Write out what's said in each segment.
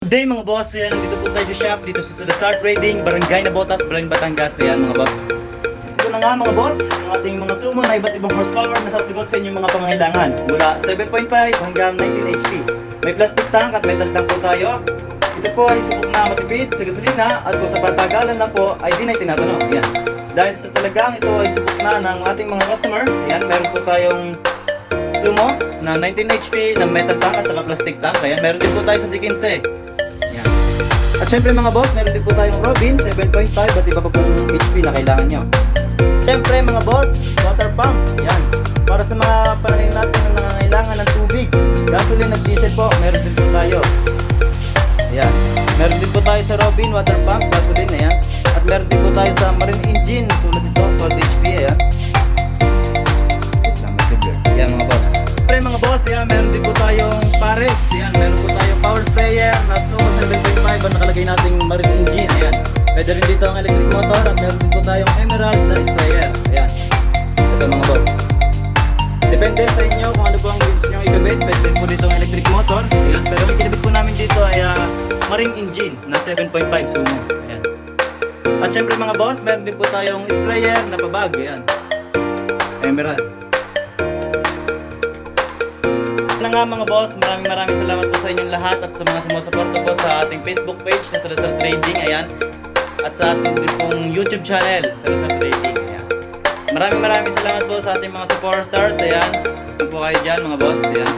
Today mga boss, yan, dito po tayo sa shop, dito sa Salazar Trading, Barangay Nabotas, Barangay Batangas, yan mga boss. Ito na nga mga boss, ang ating mga sumo na iba't ibang horsepower na sasagot sa inyong mga pangangailangan. Mula 7.5 hanggang 19 HP. May plastic tank at metal tank po tayo. Ito po ay subok na matipid sa gasolina at kung sa patagalan lang po ay di na tinatanong. Yan. Dahil sa talagang ito ay subok na ng ating mga customer, yan, meron po tayong sumo na 19 HP na metal tank at saka plastic tank. Ayan, meron din po tayo sa D15. Yan. At syempre mga boss, meron din po tayong Robin 7.5 at iba pa pong HP na kailangan nyo. Syempre mga boss, water pump. Yan. Para sa mga pananayin natin na nangangailangan ng tubig, gasoline at diesel po, meron din po tayo. Ayan. Meron din po tayo sa Robin water pump, gasoline. Ayan. At meron din po tayo sa marine engine tulad nito, 12 HP. Ayan. Yan mga boss. Siyempre mga boss, yan, meron din po tayong pares. Yan, meron po tayong power sprayer na Sumo 7.5 ang nakalagay nating marine engine. Ayan. Pwede rin dito ang electric motor at meron din po tayong emerald na sprayer. Ayan. Ito mga boss. Depende sa inyo kung ano po ang gusto nyo ikabit. Pwede din po dito ang electric motor. Ayan. Pero ang kinabit po namin dito ay marine engine na 7.5 Sumo. Ayan. At syempre mga boss, meron din po tayong sprayer na pabag. Ayan. Emerald. Na nga mga boss, maraming salamat po sa inyong lahat at sa mga sumusuporta po sa ating Facebook page na Salazar Trading, ayan. At sa ating pong YouTube channel, Salazar Trading, ayan. Maraming salamat po sa ating mga supporters, ayan. Ito po kayo dyan mga boss, ayan.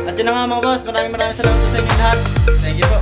At yun na nga mga boss, maraming salamat po sa inyong lahat. Thank you po.